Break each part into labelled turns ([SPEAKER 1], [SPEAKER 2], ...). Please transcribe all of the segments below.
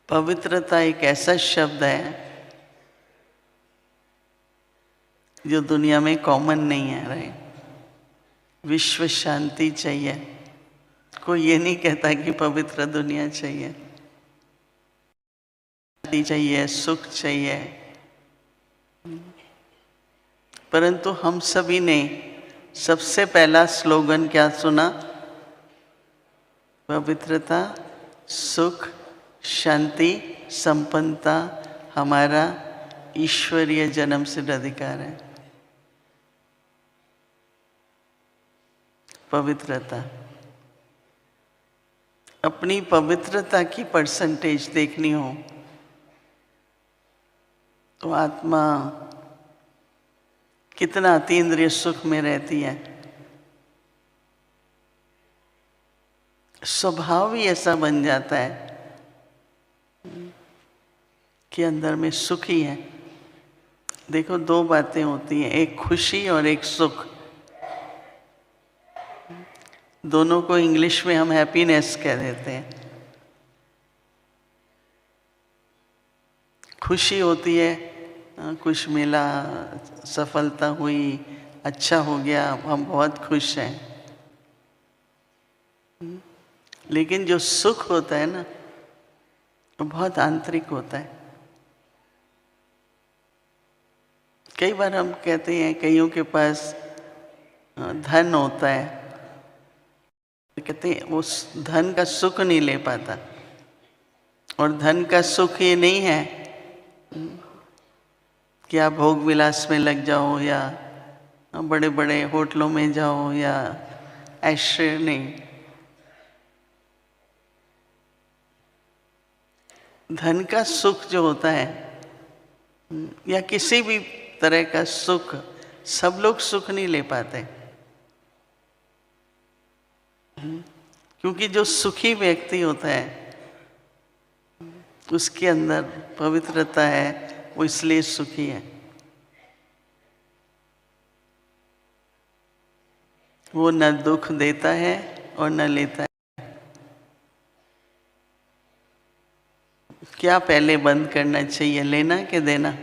[SPEAKER 1] पवित्रता एक ऐसा शब्द है जो दुनिया में कॉमन नहीं है। रहे विश्व शांति चाहिए, कोई ये नहीं कहता कि पवित्र दुनिया चाहिए। शांति चाहिए, सुख चाहिए, परंतु हम सभी ने सबसे पहला स्लोगन क्या सुना? पवित्रता, सुख, शांति, संपन्नता हमारा ईश्वरीय जन्म सिद्ध अधिकार है। पवित्रता, अपनी पवित्रता की परसेंटेज देखनी हो तो आत्मा कितना अतीन्द्रिय सुख में रहती है। स्वभाव ही ऐसा बन जाता है कि अंदर में सुख ही है। देखो, दो बातें होती हैं, एक खुशी और एक सुख। दोनों को इंग्लिश में हम हैप्पीनेस कह देते हैं। खुशी होती है, कुछ मिला, सफलता हुई, अच्छा हो गया, हम बहुत खुश हैं। लेकिन जो सुख होता है ना, वो बहुत आंतरिक होता है। कई बार हम कहते हैं कईयों के पास धन होता है, कहते हैं वो धन का सुख नहीं ले पाता। और धन का सुख ये नहीं है कि आप भोग विलास में लग जाओ या बड़े बड़े होटलों में जाओ या ऐश्वर्य, नहीं। धन का सुख जो होता है या किसी भी तरह का सुख, सब लोग सुख नहीं ले पाते। क्योंकि जो सुखी व्यक्ति होता है उसके अंदर पवित्रता है, वो इसलिए सुखी है। वो न दुख देता है और न लेता है। क्या पहले बंद करना चाहिए, लेना कि देना?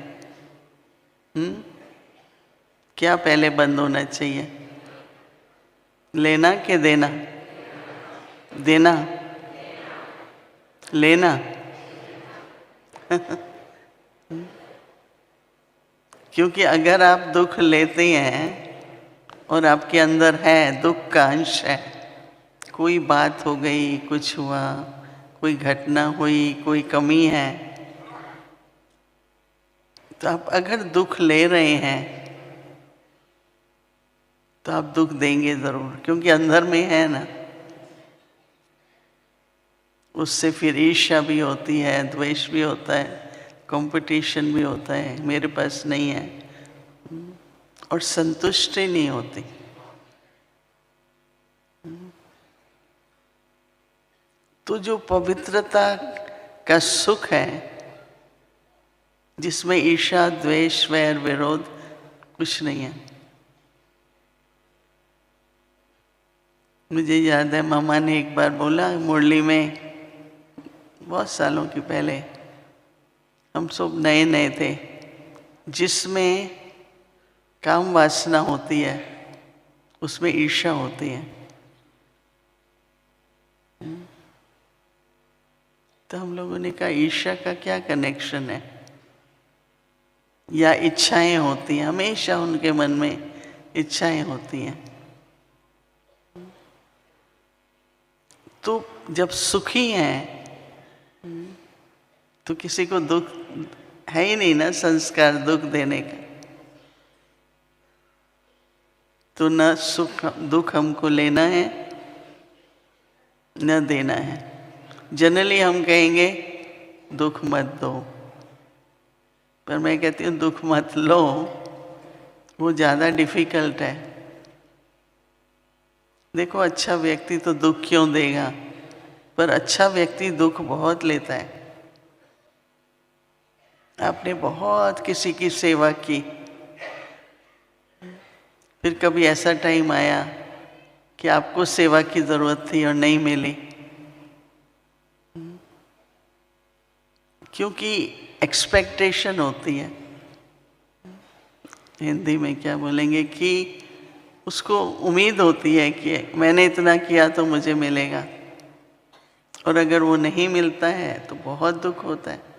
[SPEAKER 1] क्या पहले बंद होना चाहिए, लेना कि देना? देना, लेना। क्योंकि अगर आप दुख लेते हैं और आपके अंदर है, दुख का अंश है, कोई बात हो गई, कुछ हुआ, कोई घटना हुई, कोई कमी है, तो आप अगर दुख ले रहे हैं तो आप दुख देंगे जरूर, क्योंकि अंदर में है ना। उससे फिर ईर्ष्या भी होती है, द्वेष भी होता है, कंपटीशन भी होता है, मेरे पास नहीं है, और संतुष्टि नहीं होती। तो जो पवित्रता का सुख है, जिसमें ईर्ष्या, द्वेष, वैर, विरोध कुछ नहीं है। मुझे याद है मामा ने एक बार बोला मुरली में, बहुत सालों की पहले, हम सब नए नए थे, जिसमें काम वासना होती है उसमें ईर्ष्या होती है। तो हम लोगों ने कहा ईर्ष्या का क्या कनेक्शन है? या इच्छाएं होती हैं, हमेशा उनके मन में इच्छाएं होती हैं। तो जब सुखी हैं तो किसी को दुख है ही नहीं ना, संस्कार दुख देने का। तो न सुख दुख हमको लेना है न देना है। जनरली हम कहेंगे दुख मत दो, पर मैं कहती हूँ दुख मत लो, वो ज़्यादा डिफिकल्ट है। देखो, अच्छा व्यक्ति तो दुख क्यों देगा, पर अच्छा व्यक्ति दुख बहुत लेता है। आपने बहुत किसी की सेवा की, फिर कभी ऐसा टाइम आया कि आपको सेवा की ज़रूरत थी और नहीं मिली, क्योंकि एक्सपेक्टेशन होती है, हिंदी में क्या बोलेंगे, कि उसको उम्मीद होती है कि मैंने इतना किया तो मुझे मिलेगा, और अगर वो नहीं मिलता है तो बहुत दुख होता है।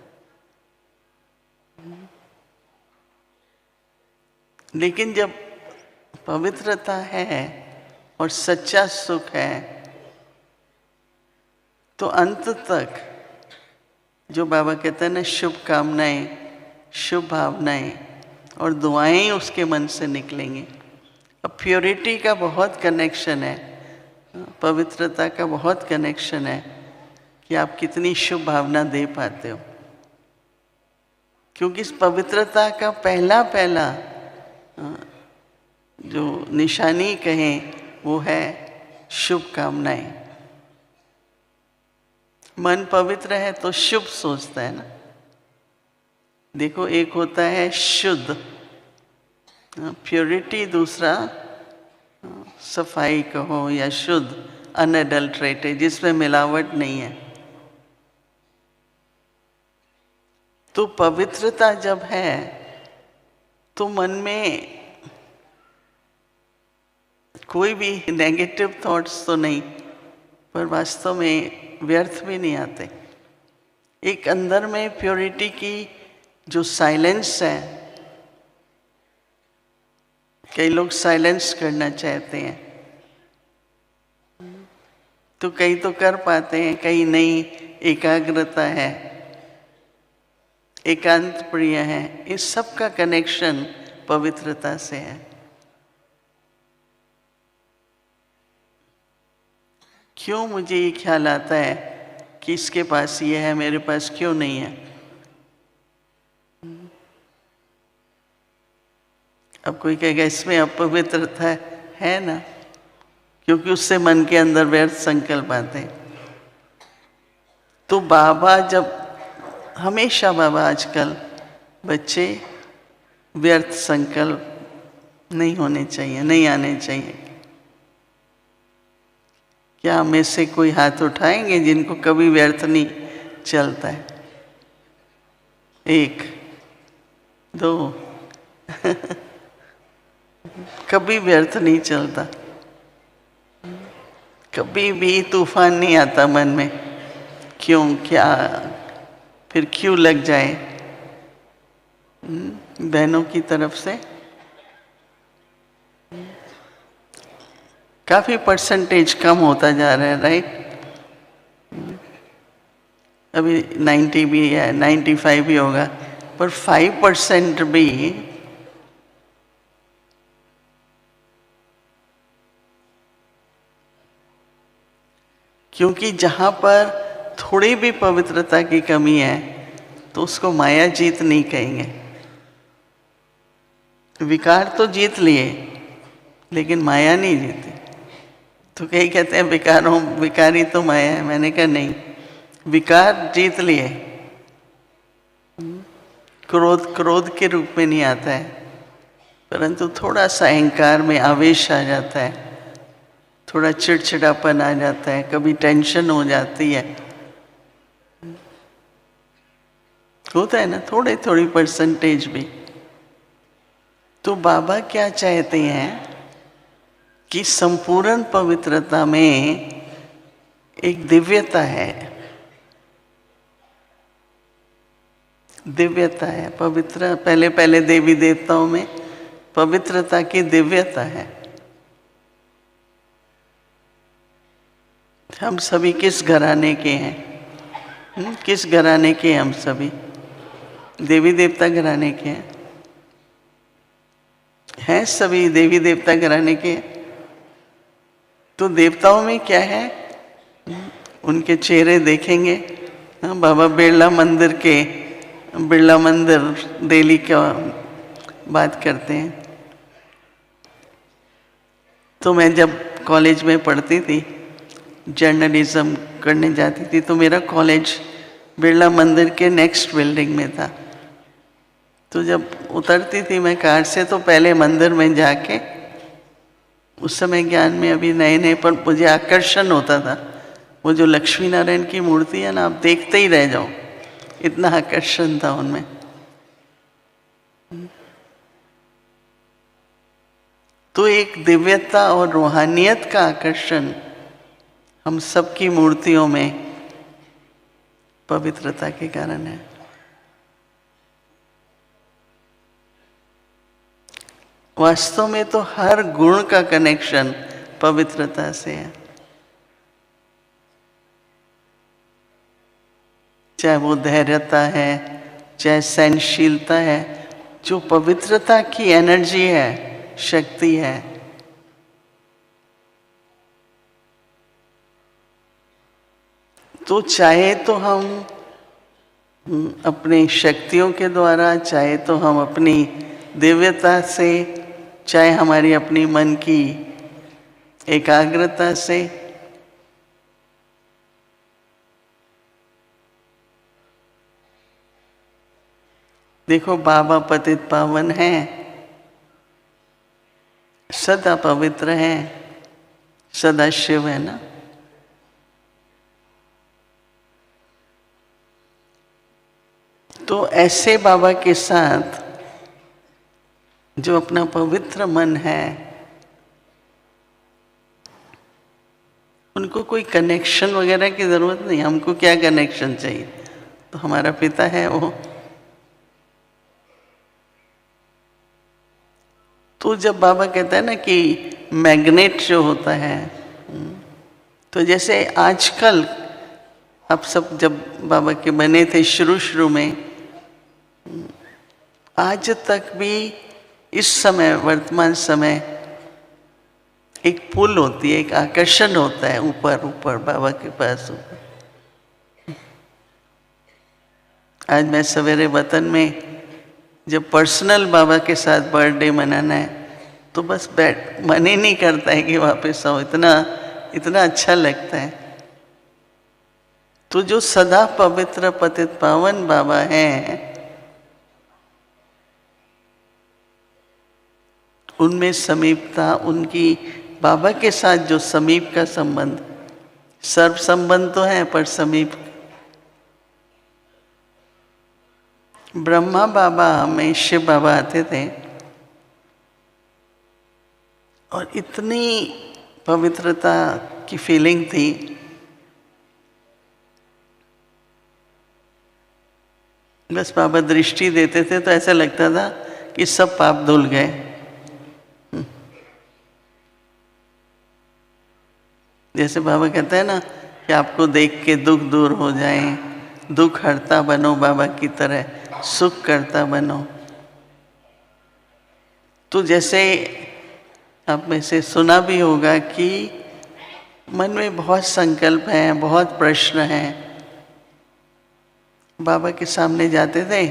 [SPEAKER 1] लेकिन जब पवित्रता है और सच्चा सुख है तो अंत तक जो बाबा कहते हैं ना, शुभ कामनाएं, शुभ भावनाएं और दुआएं उसके मन से निकलेंगी। अब प्योरिटी का बहुत कनेक्शन है, पवित्रता का बहुत कनेक्शन है कि आप कितनी शुभ भावना दे पाते हो, क्योंकि इस पवित्रता का पहला जो निशानी कहें वो है शुभ कामनाएं। मन पवित्र है तो शुभ सोचता है ना। देखो, एक होता है शुद्ध, प्योरिटी, दूसरा सफाई कहो या शुद्ध, अनएडल्ट्रेटेड, जिसमें मिलावट नहीं है। तो पवित्रता जब है तो मन में कोई भी नेगेटिव थॉट्स तो नहीं, पर वास्तव में व्यर्थ भी नहीं आते। एक अंदर में प्योरिटी की जो साइलेंस है, कई लोग साइलेंस करना चाहते हैं, तो कई तो कर पाते हैं, कई नहीं। एकाग्रता है, एकांत प्रिय है, इस सब का कनेक्शन पवित्रता से है। क्यों मुझे ये ख्याल आता है कि इसके पास ये है, मेरे पास क्यों नहीं है? अब कोई कहेगा इसमें अपवित्रता है ना, क्योंकि उससे मन के अंदर व्यर्थ संकल्प आते हैं। तो बाबा जब हमेशा बाबा आजकल बच्चे व्यर्थ संकल्प नहीं होने चाहिए, नहीं आने चाहिए। क्या हम में से कोई हाथ उठाएंगे जिनको कभी व्यर्थ नहीं चलता है? 1 2 कभी व्यर्थ नहीं चलता, कभी भी तूफान नहीं आता मन में। क्यों? क्या फिर क्यों लग जाए बहनों की तरफ से? काफी परसेंटेज कम होता जा रहा है, राइट? अभी 90 भी है, 95 भी होगा, पर 5% भी क्योंकि जहाँ पर थोड़ी भी पवित्रता की कमी है तो उसको माया जीत नहीं कहेंगे। विकार तो जीत लिए लेकिन माया नहीं जीती। तो कई कहते हैं विकारी तो माया है। मैंने कहा नहीं, विकार जीत लिए। क्रोध के रूप में नहीं आता है, परंतु थोड़ा सा अहंकार में आवेश आ जाता है, थोड़ा चिड़चिड़ापन आ जाता है, कभी टेंशन हो जाती है, होता है ना, थोड़ी परसेंटेज भी। तो बाबा क्या चाहते हैं कि संपूर्ण पवित्रता में एक दिव्यता है, दिव्यता है। पवित्र पहले देवी देवताओं में पवित्रता की दिव्यता है। हम सभी किस घराने के हैं? किस घराने के? हम सभी देवी देवता घराने के हैं, सभी देवी देवता घराने के। तो देवताओं में क्या है? उनके चेहरे देखेंगे। बाबा बिरला मंदिर दिल्ली का बात करते हैं। तो मैं जब कॉलेज में पढ़ती थी, जर्नलिज्म करने जाती थी, तो मेरा कॉलेज बिरला मंदिर के नेक्स्ट बिल्डिंग में था। तो जब उतरती थी मैं कार से, तो पहले मंदिर में जाके, उस समय ज्ञान में अभी नए पर मुझे आकर्षण होता था। वो जो लक्ष्मी नारायण की मूर्ति है ना, आप देखते ही रह जाओ, इतना आकर्षण था उनमें। तो एक दिव्यता और रूहानियत का आकर्षण हम सबकी मूर्तियों में पवित्रता के कारण है। वास्तव में तो हर गुण का कनेक्शन पवित्रता से है, चाहे वो धैर्यता है, चाहे सहनशीलता है, जो पवित्रता की एनर्जी है, शक्ति है। तो चाहे तो हम अपनी शक्तियों के द्वारा, चाहे तो हम अपनी दिव्यता से, चाहे हमारी अपनी मन की एकाग्रता से, देखो बाबा पतित पावन हैं, सदा पवित्र हैं, सदा शिव है ना। तो ऐसे बाबा के साथ जो अपना पवित्र मन है, उनको कोई कनेक्शन वगैरह की जरूरत नहीं। हमको क्या कनेक्शन चाहिए, तो हमारा पिता है वो। तो जब बाबा कहता है ना कि मैग्नेट जो होता है, तो जैसे आजकल आप सब जब बाबा के बने थे शुरू में, आज तक भी इस समय वर्तमान समय एक पुल होती है, एक आकर्षण होता है ऊपर बाबा के पास ऊपर। आज मैं सवेरे वतन में जब पर्सनल बाबा के साथ बर्थडे मनाना है, तो बस मन ही नहीं करता है कि वापस आओ, इतना अच्छा लगता है। तो जो सदा पवित्र पतित पावन बाबा हैं, उनमें समीपता, उनकी बाबा के साथ जो समीप का संबंध, सर्व संबंध तो है पर समीप। ब्रह्मा बाबा में शिव बाबा आते थे और इतनी पवित्रता की फीलिंग थी, बस बाबा दृष्टि देते थे तो ऐसा लगता था कि सब पाप धुल गए। जैसे बाबा कहते हैं ना कि आपको देख के दुख दूर हो जाए, दुख हरता बनो बाबा की तरह, सुख करता बनो। तो जैसे आप में से सुना भी होगा कि मन में बहुत संकल्प हैं, बहुत प्रश्न हैं, बाबा के सामने जाते थे,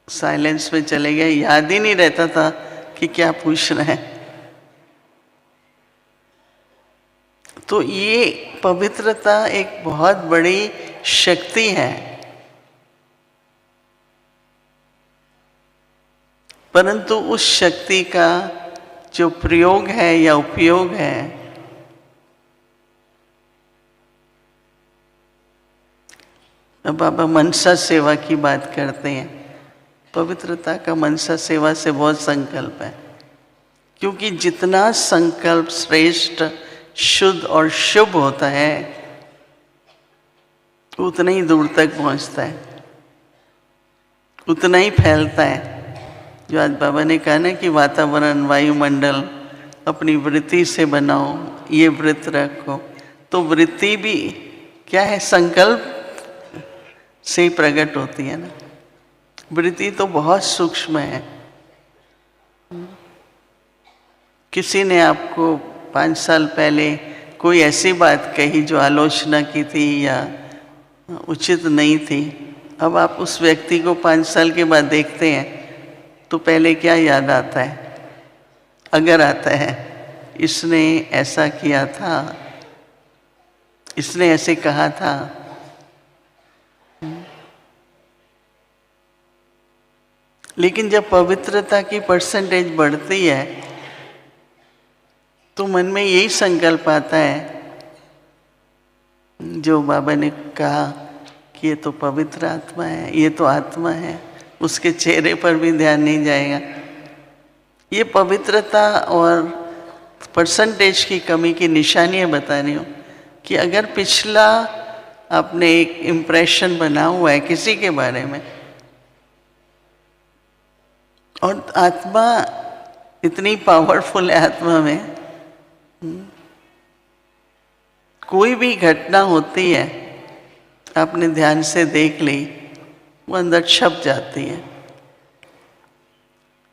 [SPEAKER 1] साइलेंस में चले गए, याद ही नहीं रहता था कि क्या पूछ रहे हैं। तो ये पवित्रता एक बहुत बड़ी शक्ति है, परंतु उस शक्ति का जो प्रयोग है या उपयोग है, अब बाबा मनसा सेवा की बात करते हैं। पवित्रता का मनसा सेवा से बहुत संकल्प है, क्योंकि जितना संकल्प श्रेष्ठ, शुद्ध और शुभ होता है, उतना ही दूर तक पहुंचता है, उतना ही फैलता है। जो आज बाबा ने कहा ना कि वातावरण, वायुमंडल अपनी वृत्ति से बनाओ, ये व्रत रखो। तो वृत्ति भी क्या है, संकल्प से ही प्रकट होती है ना। वृत्ति तो बहुत सूक्ष्म है। किसी ने आपको 5 साल पहले कोई ऐसी बात कही जो आलोचना की थी या उचित नहीं थी, अब आप उस व्यक्ति को 5 साल के बाद देखते हैं तो पहले क्या याद आता है? अगर आता है इसने ऐसा किया था, इसने ऐसे कहा था। लेकिन जब पवित्रता की परसेंटेज बढ़ती है तो मन में यही संकल्प आता है जो बाबा ने कहा कि ये तो पवित्र आत्मा है, ये तो आत्मा है, उसके चेहरे पर भी ध्यान नहीं जाएगा। ये पवित्रता और परसेंटेज की कमी की निशानियाँ बता रही हूँ कि अगर पिछला आपने एक इम्प्रेशन बना हुआ है किसी के बारे में, और आत्मा इतनी पावरफुल है, आत्मा में कोई भी घटना होती है, आपने ध्यान से देख ली, वो अंदर छप जाती है।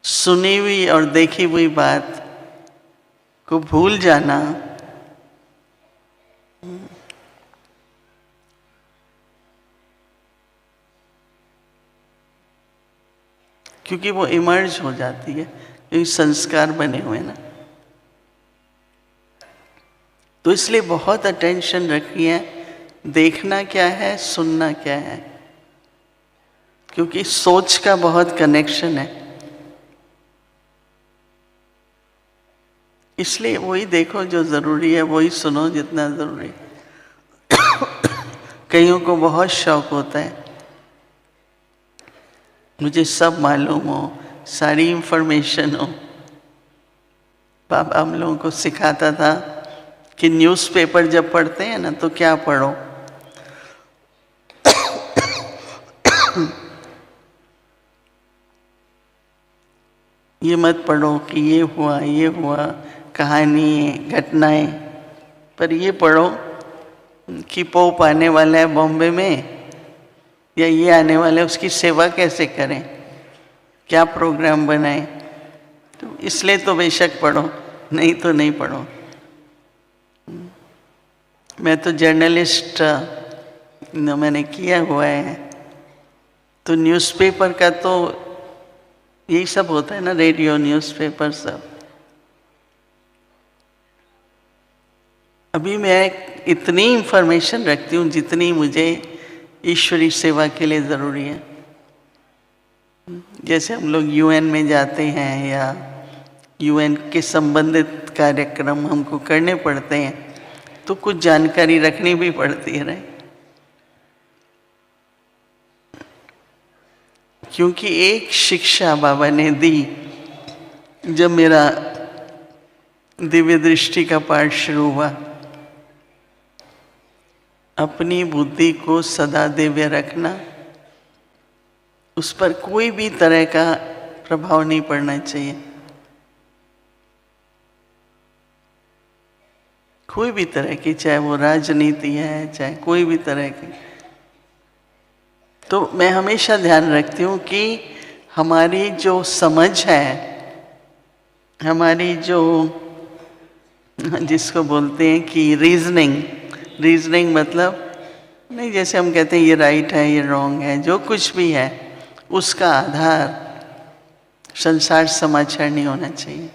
[SPEAKER 1] सुनी हुई और देखी हुई बात को भूल जाना क्योंकि वो इमर्ज हो जाती है, क्योंकि संस्कार बने हुए ना। तो इसलिए बहुत अटेंशन रखिए, देखना क्या है, सुनना क्या है, क्योंकि सोच का बहुत कनेक्शन है। इसलिए वही देखो जो ज़रूरी है, वही सुनो जितना ज़रूरी है। कईयों को बहुत शौक होता है मुझे सब मालूम हो, सारी इंफॉर्मेशन हो। बाबा हम लोगों को सिखाता था कि न्यूज़पेपर जब पढ़ते हैं ना तो क्या पढ़ो, ये मत पढ़ो कि ये हुआ, कहानी घटनाएं, पर ये पढ़ो कि पोप आने वाला है बॉम्बे में, या ये आने वाला है, उसकी सेवा कैसे करें, क्या प्रोग्राम बनाएं। तो इसलिए तो बेशक पढ़ो, नहीं तो नहीं पढ़ो। मैं तो जर्नलिस्ट मैंने किया हुआ है, तो न्यूज़पेपर का तो यही सब होता है ना, रेडियो, न्यूज़पेपर सब। अभी मैं इतनी इंफॉर्मेशन रखती हूँ जितनी मुझे ईश्वरी सेवा के लिए ज़रूरी है। जैसे हम लोग यूएन में जाते हैं या यूएन के संबंधित कार्यक्रम हमको करने पड़ते हैं, तो कुछ जानकारी रखनी भी पड़ती है, क्योंकि एक शिक्षा बाबा ने दी जब मेरा दिव्य दृष्टि का पाठ शुरू हुआ। अपनी बुद्धि को सदा दिव्य रखना, उस पर कोई भी तरह का प्रभाव नहीं पड़ना चाहिए, कोई भी तरह की, चाहे वो राजनीति है, चाहे कोई भी तरह की। तो मैं हमेशा ध्यान रखती हूँ कि हमारी जो समझ है, हमारी जो जिसको बोलते हैं कि रीजनिंग मतलब नहीं, जैसे हम कहते हैं ये राइट है, ये रॉन्ग है, जो कुछ भी है उसका आधार संसार समाचार नहीं होना चाहिए।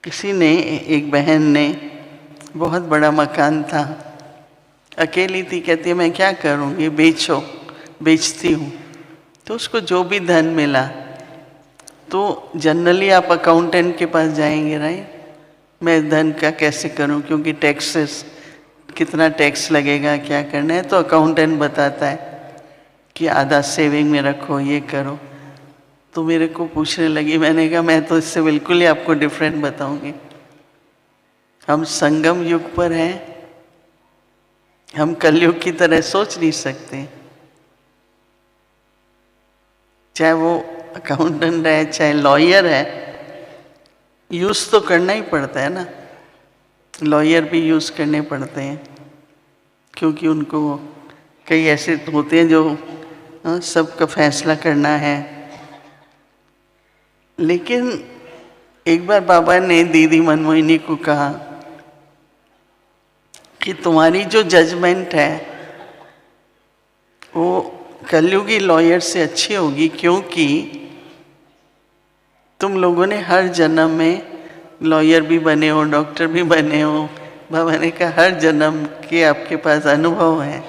[SPEAKER 1] किसी ने, एक बहन ने, बहुत बड़ा मकान था, अकेली थी, कहती है मैं क्या करूँगी, बेचती हूँ। तो उसको जो भी धन मिला, तो जनरली आप अकाउंटेंट के पास जाएंगे, राइट, मैं धन का कैसे करूं, क्योंकि टैक्सेस, कितना टैक्स लगेगा, क्या करना है, तो अकाउंटेंट बताता है कि आधा सेविंग में रखो, ये करो। तो मेरे को पूछने लगी, मैंने कहा मैं तो इससे बिल्कुल ही आपको डिफरेंट बताऊंगी। हम संगम युग पर हैं, हम कलयुग की तरह सोच नहीं सकते। चाहे वो अकाउंटेंट है, चाहे लॉयर है, यूज़ तो करना ही पड़ता है ना। लॉयर भी यूज़ करने पड़ते हैं, क्योंकि उनको कई ऐसे होते हैं जो सबका फैसला करना है। लेकिन एक बार बाबा ने दीदी मनमोहिनी को कहा कि तुम्हारी जो जजमेंट है वो कलयुगी लॉयर से अच्छी होगी, क्योंकि तुम लोगों ने हर जन्म में लॉयर भी बने हो, डॉक्टर भी बने हो। बाबा ने कहा हर जन्म के आपके पास अनुभव है।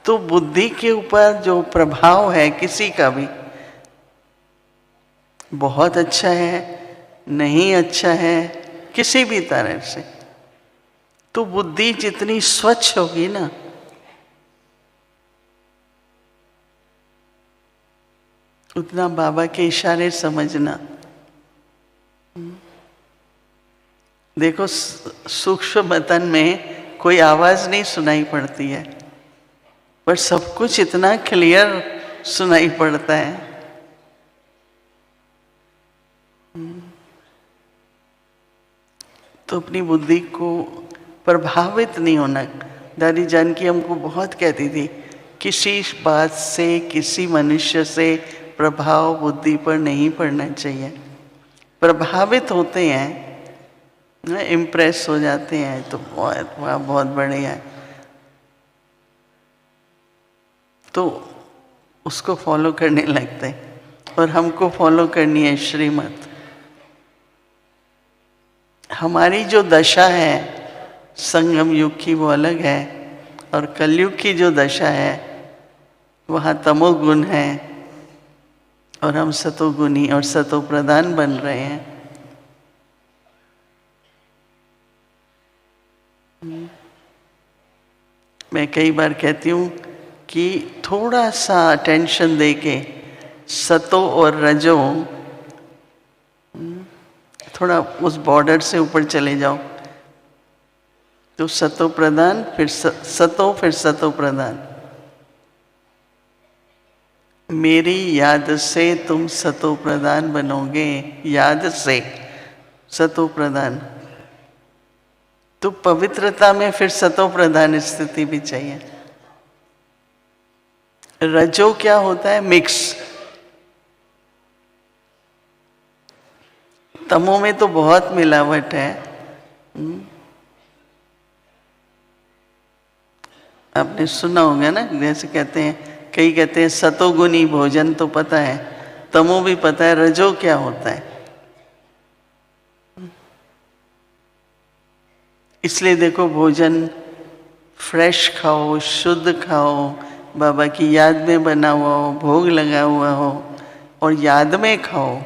[SPEAKER 1] तो बुद्धि के ऊपर जो प्रभाव है किसी का भी, बहुत अच्छा है, नहीं अच्छा है, किसी भी तरह से, तो बुद्धि जितनी स्वच्छ होगी ना, उतना बाबा के इशारे समझना। देखो सूक्ष्म मतन में कोई आवाज नहीं सुनाई पड़ती है, पर सब कुछ इतना क्लियर सुनाई पड़ता है। तो अपनी बुद्धि को प्रभावित नहीं होना। दादी जानकी हमको बहुत कहती थी, किसी बात से, किसी मनुष्य से प्रभाव बुद्धि पर नहीं पड़ना चाहिए। प्रभावित होते हैं, इम्प्रेस हो जाते हैं, तो बहुत बढ़िया है, तो उसको फॉलो करने लगते हैं। और हमको फॉलो करनी है श्रीमत। हमारी जो दशा है संगम युग की वो अलग है, और कलयुग की जो दशा है वहाँ तमोगुण है और हम सतोगुणी और सतो प्रधान बन रहे हैं। मैं कई बार कहती हूँ कि थोड़ा सा अटेंशन देके सतो और रजो, थोड़ा उस बॉर्डर से ऊपर चले जाओ तो सतो प्रधान, फिर सतो, फिर सतो प्रधान। मेरी याद से तुम सतो प्रधान बनोगे, याद से सतो प्रधान। तो पवित्रता में फिर सतो प्रधान स्थिति भी चाहिए। रजो क्या होता है? मिक्स। तमो में तो बहुत मिलावट है। आपने सुना होगा ना, जैसे कहते हैं, कई कहते हैं सतोगुनी भोजन तो पता है, तमो भी पता है, रजो क्या होता है। इसलिए देखो, भोजन फ्रेश खाओ, शुद्ध खाओ, बाबा की याद में बना हुआ हो, भोग लगा हुआ हो, और याद में खाओ।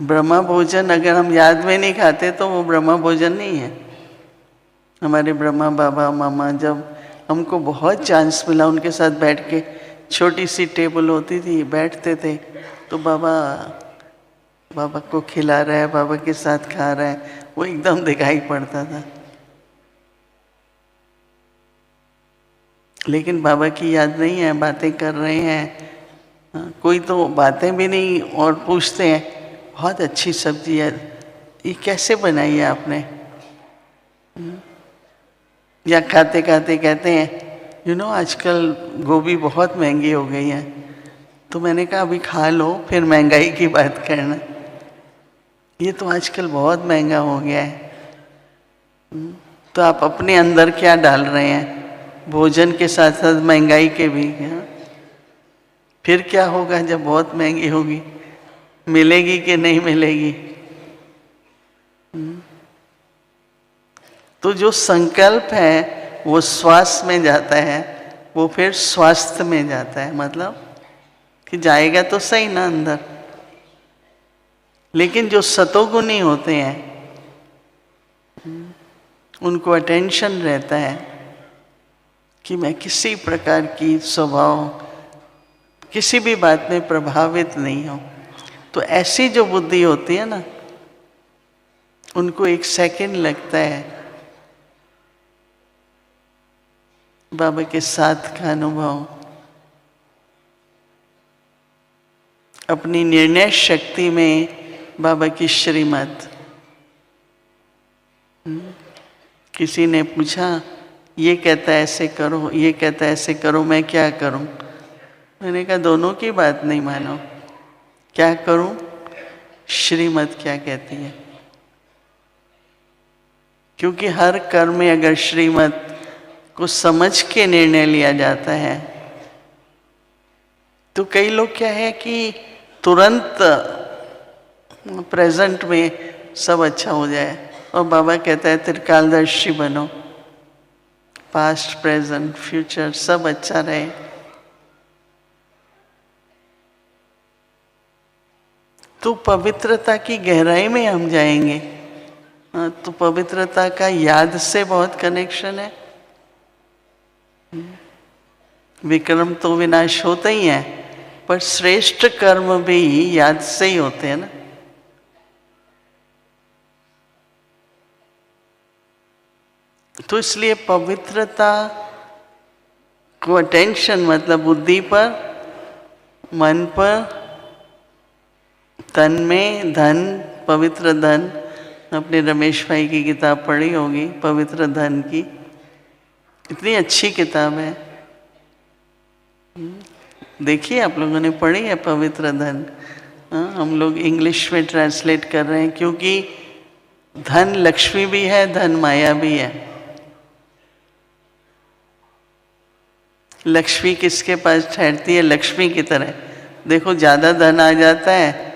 [SPEAKER 1] ब्रह्मा भोजन अगर हम याद में नहीं खाते तो वो ब्रह्मा भोजन नहीं है। हमारे ब्रह्मा बाबा मामा, जब हमको बहुत चांस मिला उनके साथ बैठ के, छोटी सी टेबल होती थी, बैठते थे, तो बाबा को खिला रहा है, बाबा के साथ खा रहा है, वो एकदम दिखाई पड़ता था। लेकिन बाबा की याद नहीं है, बातें कर रहे हैं, कोई तो बातें भी नहीं और पूछते हैं बहुत अच्छी सब्जी है, ये कैसे बनाई है आपने? या खाते खाते कहते हैं आजकल गोभी बहुत महंगी हो गई है। तो मैंने कहा अभी खा लो, फिर महंगाई की बात करना। ये तो आजकल बहुत महंगा हो गया है। तो आप अपने अंदर क्या डाल रहे हैं? भोजन के साथ साथ महंगाई के भी। फिर क्या होगा जब बहुत महंगी होगी? मिलेगी कि नहीं मिलेगी? तो जो संकल्प है वो श्वास में जाता है, वो फिर स्वास्थ्य में जाता है। मतलब कि जाएगा तो सही ना अंदर। लेकिन जो सतोगुणी होते हैं उनको अटेंशन रहता है कि मैं किसी प्रकार की स्वभाव, किसी भी बात में प्रभावित नहीं हूं। तो ऐसी जो बुद्धि होती है ना, उनको एक सेकंड लगता है बाबा के साथ का अनुभव, अपनी निर्णय शक्ति में बाबा की श्रीमत। किसी ने पूछा, ये कहता है ऐसे करो, ये कहता है ऐसे करो, मैं क्या करूं? मैंने कहा दोनों की बात नहीं मानो। क्या करूं? श्रीमत क्या कहती है। क्योंकि हर कर्म में अगर श्रीमत को समझ के निर्णय लिया जाता है, तो कई लोग क्या है कि तुरंत प्रेजेंट में सब अच्छा हो जाए, और बाबा कहता है त्रिकालदर्शी बनो, पास्ट प्रेजेंट फ्यूचर सब अच्छा रहे। तो पवित्रता की गहराई में हम जाएंगे तो पवित्रता का याद से बहुत कनेक्शन है। विक्रम तो विनाश होते ही हैं, पर श्रेष्ठ कर्म भी याद से ही होते हैं ना। तो इसलिए पवित्रता को अटेंशन मतलब बुद्धि पर, मन पर, तन में धन, पवित्र धन। अपने रमेश भाई की किताब पढ़ी होगी पवित्र धन की, इतनी अच्छी किताब है। देखिए आप लोगों ने पढ़ी है पवित्र धन। हम लोग इंग्लिश में ट्रांसलेट कर रहे हैं, क्योंकि धन लक्ष्मी भी है, धन माया भी है। लक्ष्मी किसके पास ठहरती है? लक्ष्मी की तरह। देखो ज़्यादा धन आ जाता है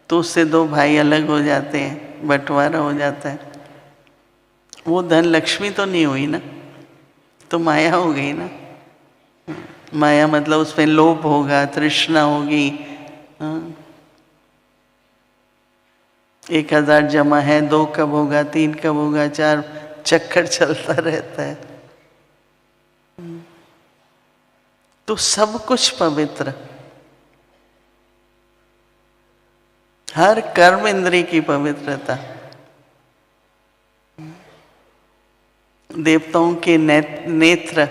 [SPEAKER 1] तो उससे दो भाई अलग हो जाते हैं, बंटवारा हो जाता है। वो धन लक्ष्मी तो नहीं हुई ना, तो माया हो गई ना। माया मतलब उसमें लोभ होगा, तृष्णा होगी। 1000 जमा है, 2 कब होगा, 3 कब होगा, 4 चक्कर चलता रहता है। तो सब कुछ पवित्र, हर कर्म इंद्रिय की पवित्रता। देवताओं के नेत्र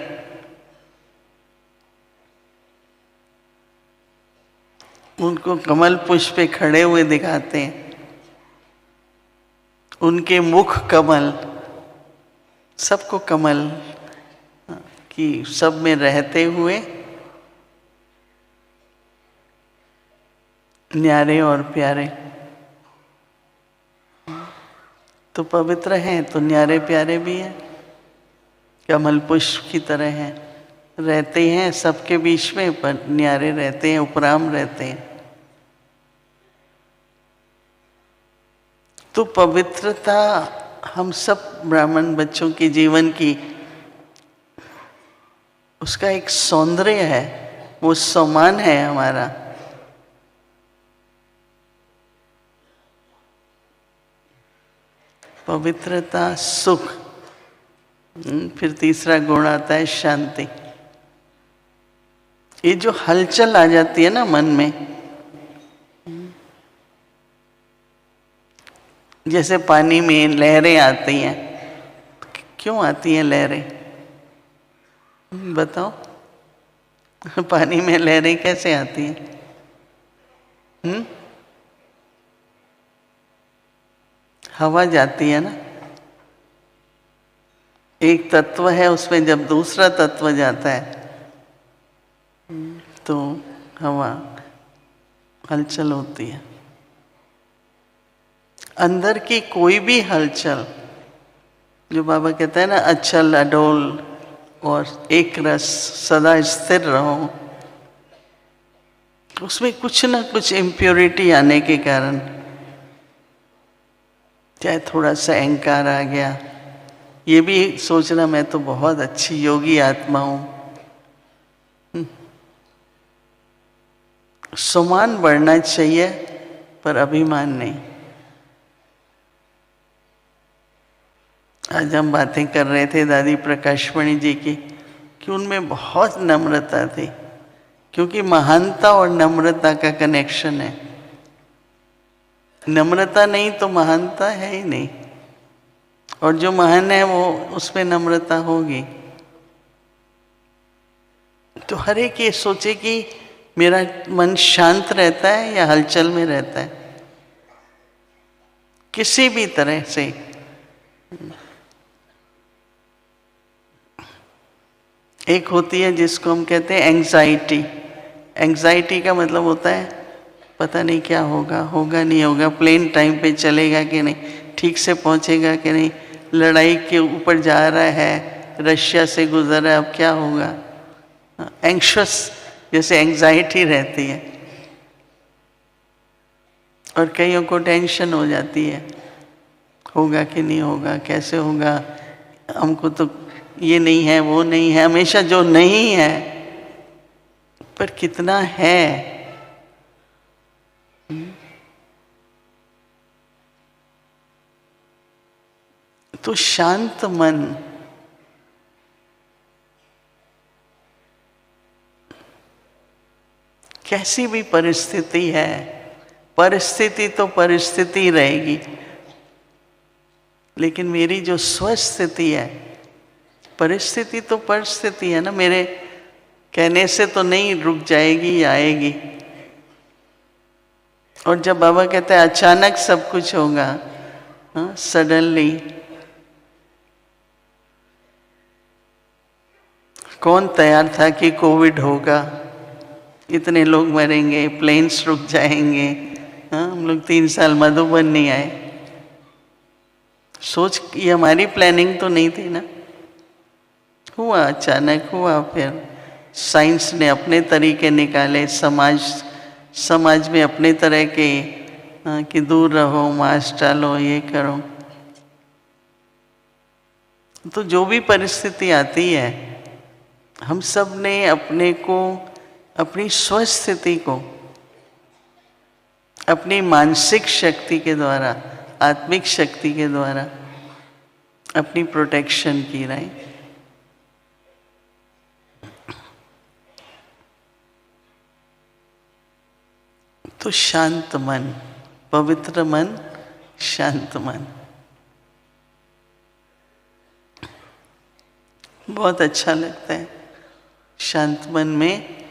[SPEAKER 1] उनको कमल पुष्प पे खड़े हुए दिखाते हैं। उनके मुख कमल, सबको कमल की सब में रहते हुए न्यारे और प्यारे। तो पवित्र हैं तो न्यारे प्यारे भी हैं, कमल पुष्प की तरह हैं, रहते हैं सबके बीच में, पर न्यारे रहते हैं, उपराम रहते हैं। तो पवित्रता हम सब ब्राह्मण बच्चों के जीवन की, उसका एक सौंदर्य है, वो सम्मान है हमारा। पवित्रता, सुख। फिर तीसरा गुण आता है शांति। ये जो हलचल आ जाती है ना मन में, जैसे पानी में लहरें आती हैं। क्यों आती हैं लहरें? बताओ, पानी में लहरें कैसे आती हैं? हवा जाती है ना, एक तत्व है उसमें, जब दूसरा तत्व जाता है तो हवा, हलचल होती है। अंदर की कोई भी हलचल, जो बाबा कहते हैं ना, अचल अडोल और एक रस सदा स्थिर रहो, उसमें कुछ ना कुछ इम्प्योरिटी आने के कारण, चाहे थोड़ा सा अहंकार आ गया, ये भी सोचना मैं तो बहुत अच्छी योगी आत्मा हूँ। सम्मान बढ़ना चाहिए पर अभिमान नहीं। आज हम बातें कर रहे थे दादी प्रकाशमणि जी की, कि उनमें बहुत नम्रता थी, क्योंकि महानता और नम्रता का कनेक्शन है। नम्रता नहीं तो महानता है ही नहीं, और जो महान है वो, उसमें नम्रता होगी। तो हर एक ये सोचे कि मेरा मन शांत रहता है या हलचल में रहता है, किसी भी तरह से। एक होती है जिसको हम कहते हैं एंग्जाइटी। एंग्जाइटी का मतलब होता है पता नहीं क्या होगा, होगा नहीं होगा, प्लेन टाइम पे चलेगा कि नहीं, ठीक से पहुंचेगा कि नहीं, लड़ाई के ऊपर जा रहा है, रशिया से गुजर रहा है, अब क्या होगा। एंग्शियस, जैसे एंग्जाइटी रहती है। और कईयों को टेंशन हो जाती है, होगा कि नहीं होगा, कैसे होगा, हमको तो ये नहीं है, वो नहीं है, हमेशा जो नहीं है। पर कितना है। तो शांत मन कैसी भी परिस्थिति है, परिस्थिति तो परिस्थिति रहेगी, लेकिन मेरी जो स्वस्थिति है, परिस्थिति तो परिस्थिति है ना, मेरे कहने से तो नहीं रुक जाएगी, आएगी। और जब बाबा कहते हैं अचानक सब कुछ होगा, सडनली, कौन तैयार था कि कोविड होगा, इतने लोग मरेंगे, प्लेन्स रुक जाएंगे। हम लोग 3 साल मधुबन नहीं आए, सोच, ये हमारी प्लानिंग तो नहीं थी ना, हुआ, अचानक हुआ। फिर साइंस ने अपने तरीके निकाले, समाज में अपने तरह के, कि दूर रहो, मास्क डालो, ये करो। तो जो भी परिस्थिति आती है, हम सब ने अपने को, अपनी स्वस्थिति को, अपनी मानसिक शक्ति के द्वारा, आत्मिक शक्ति के द्वारा अपनी प्रोटेक्शन की रहे। तो शांत मन, पवित्र मन, शांत मन बहुत अच्छा लगता है। शांत मन में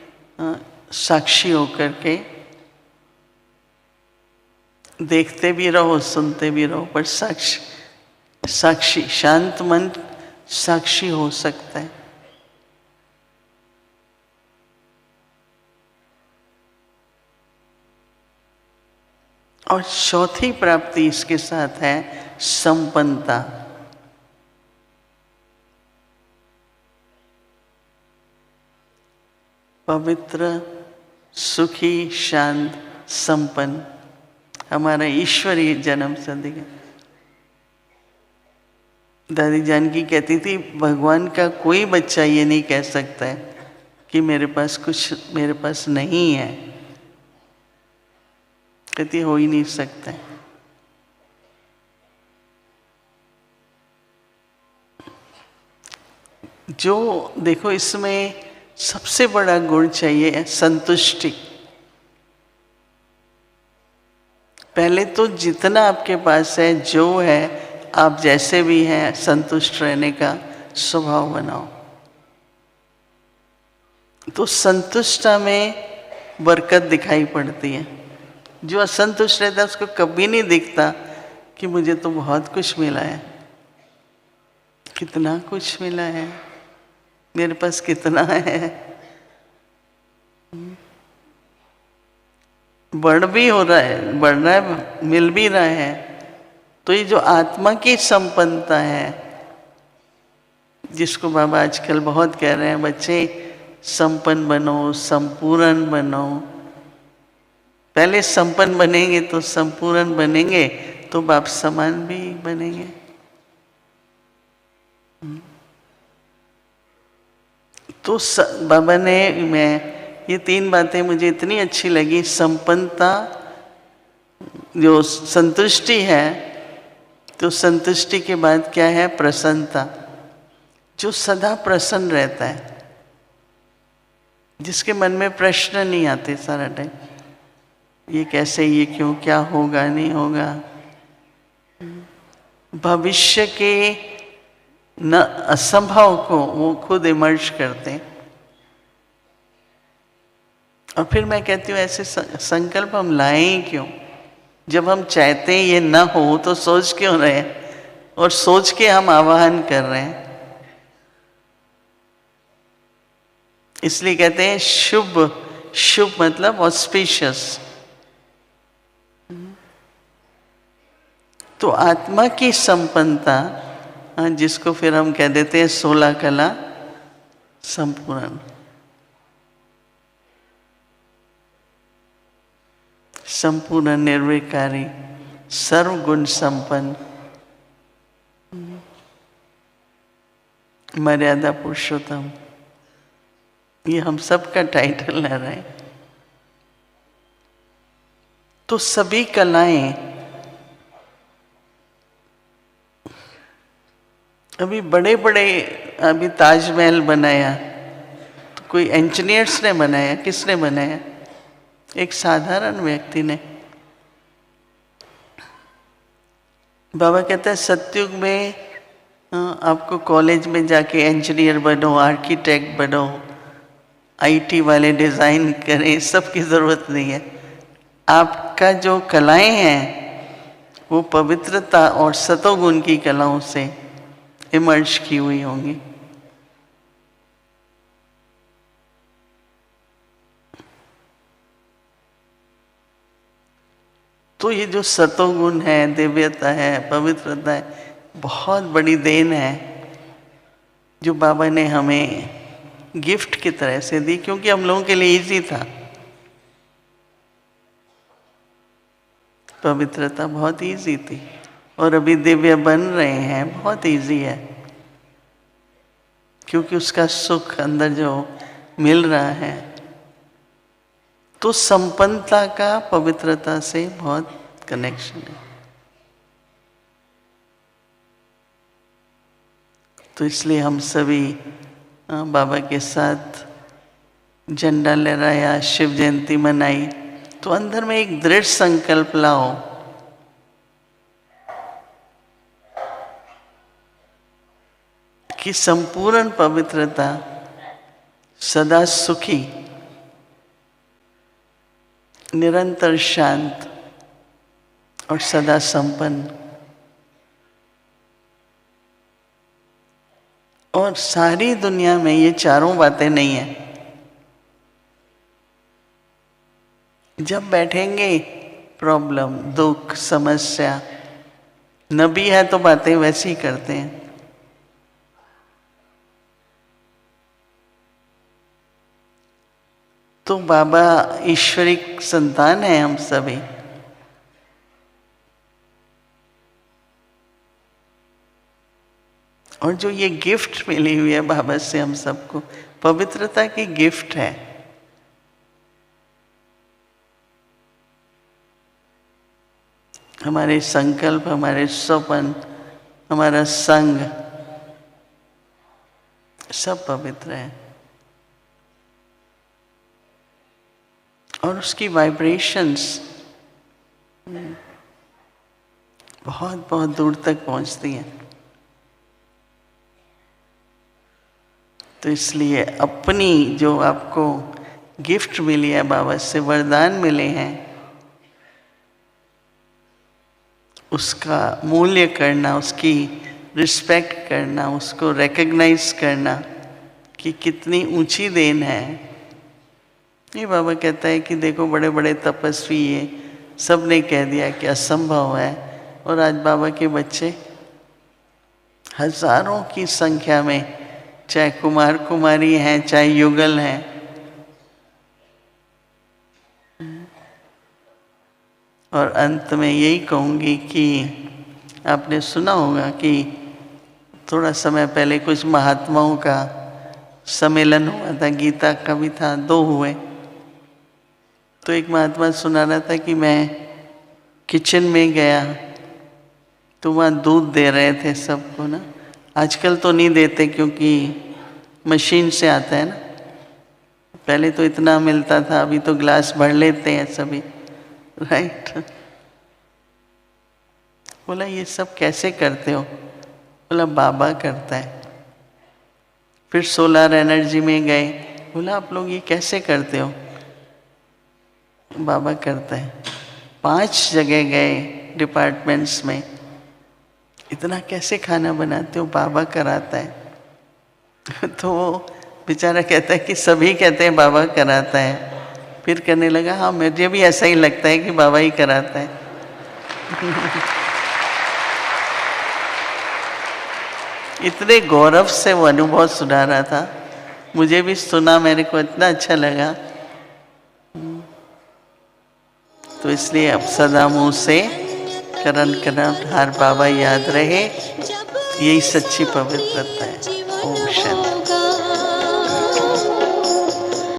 [SPEAKER 1] साक्षी होकर के देखते भी रहो, सुनते भी रहो, पर साक्षी, शांत मन साक्षी हो सकता है। और चौथी प्राप्ति इसके साथ है संपन्नता। पवित्र, सुखी, शांत, संपन्न हमारा ईश्वरीय जन्म सिद्धि। दादी जानकी कहती थी, भगवान का कोई बच्चा ये नहीं कह सकता है कि मेरे पास नहीं है। कहती हो ही नहीं सकता है। जो देखो, इसमें सबसे बड़ा गुण चाहिए संतुष्टि। पहले तो जितना आपके पास है, जो है, आप जैसे भी हैं, संतुष्ट रहने का स्वभाव बनाओ। तो संतुष्टता में बरकत दिखाई पड़ती है। जो असंतुष्ट रहता है उसको कभी नहीं दिखता कि मुझे तो बहुत कुछ मिला है, कितना कुछ मिला है, मेरे पास कितना है, बढ़ भी हो रहा है, बढ़ रहा है, मिल भी रहा है। तो ये जो आत्मा की संपन्नता है, जिसको बाबा आजकल बहुत कह रहे हैं, बच्चे संपन्न बनो, संपूर्ण बनो। पहले संपन्न बनेंगे तो संपूर्ण बनेंगे, तो बाप समान भी बनेंगे। तो बाबा ने, ये 3 बातें मुझे इतनी अच्छी लगी। संपन्नता, जो संतुष्टि है, तो संतुष्टि के बाद क्या है? प्रसन्नता, जो सदा प्रसन्न रहता है, जिसके मन में प्रश्न नहीं आते सारा टाइम, ये कैसे, ये क्यों, क्या होगा, नहीं होगा। भविष्य के न असंभव को वो खुद इमर्ज करते हैं। और फिर मैं कहती हूँ, ऐसे संकल्प हम लाएं ही क्यों? जब हम चाहते हैं ये ना हो, तो सोच क्यों रहे हैं? और सोच के हम आवाहन कर रहे हैं। इसलिए कहते हैं शुभ, शुभ मतलब ऑस्पिशियस। तो आत्मा की संपन्नता, जिसको फिर हम कह देते हैं 16 कला संपूर्ण, संपूर्ण निर्विकारी, सर्वगुण संपन्न, मर्यादा पुरुषोत्तम, ये हम सबका टाइटल ले रहे हैं। तो सभी कलाएं अभी बड़े बड़े, अभी ताजमहल बनाया तो कोई इंजीनियर्स ने बनाया, किसने बनाया? एक साधारण व्यक्ति ने। बाबा कहता है सतयुग में आपको कॉलेज में जाके इंजीनियर बनो, आर्किटेक्ट बनो, आईटी वाले डिज़ाइन करें, सबकी ज़रूरत नहीं है। आपका जो कलाएं हैं वो पवित्रता और सतोगुण की कलाओं से इमर्ज की हुई होंगी। तो ये जो सतोगुण है, दिव्यता है, पवित्रता है, बहुत बड़ी देन है जो बाबा ने हमें गिफ्ट की तरह से दी, क्योंकि हम लोगों के लिए इजी था। पवित्रता बहुत इजी थी और अभी दिव्य बन रहे हैं, बहुत इजी है, क्योंकि उसका सुख अंदर जो मिल रहा है। तो संपन्नता का पवित्रता से बहुत कनेक्शन है। तो इसलिए हम सभी बाबा के साथ झंडा लहराया, शिव जयंती मनाई, तो अंदर में एक दृढ़ संकल्प लाओ कि संपूर्ण पवित्रता, सदा सुखी, निरंतर शांत और सदा संपन्न, और सारी दुनिया में ये चारों बातें नहीं है। जब बैठेंगे प्रॉब्लम, दुख, समस्या, नबी है तो बातें वैसी ही करते हैं। तो बाबा ईश्वरिक संतान है हम सभी। और जो ये गिफ्ट मिली हुई है बाबा से हम सबको, पवित्रता की गिफ्ट है। हमारे संकल्प, हमारे स्वप्न, हमारा संग, सब पवित्र है। और उसकी वाइब्रेशंस बहुत बहुत दूर तक पहुंचती हैं। तो इसलिए अपनी जो आपको गिफ्ट मिली है बाबा से, वरदान मिले हैं, उसका मूल्य करना, उसकी रिस्पेक्ट करना, उसको रिकग्नाइज करना कि कितनी ऊंची देन है। ये बाबा कहता है कि देखो बड़े बड़े तपस्वी ये सब ने कह दिया कि असंभव है, और आज बाबा के बच्चे हजारों की संख्या में, चाहे कुमार कुमारी हैं, चाहे युगल हैं, और अंत में यही कहूँगी कि आपने सुना होगा कि थोड़ा समय पहले कुछ महात्माओं का सम्मेलन हुआ था, गीता का भी था, 2 हुए। तो एक महात्मा सुना रहा था कि मैं किचन में गया तो वहाँ दूध दे रहे थे सबको ना। आजकल तो नहीं देते क्योंकि मशीन से आता है ना, पहले तो इतना मिलता था, अभी तो ग्लास भर लेते हैं सभी, राइट। बोला ये सब कैसे करते हो? बोला बाबा करता है। फिर सोलर एनर्जी में गए, बोला आप लोग ये कैसे करते हो? बाबा करता है। 5 जगह गए डिपार्टमेंट्स में, इतना कैसे खाना बनाते हो? बाबा कराता है। तो वो बेचारा कहता है कि सभी कहते हैं बाबा कराता है। फिर कहने लगा हाँ मुझे भी ऐसा ही लगता है कि बाबा ही कराता है। इतने गौरव से वो अनुभव सुना रहा था, मुझे भी सुना, मेरे को इतना अच्छा लगा। तो इसलिए अब सदा मुँह से करण करण हर बाबा याद रहे, यही सच्ची पवित्रता है।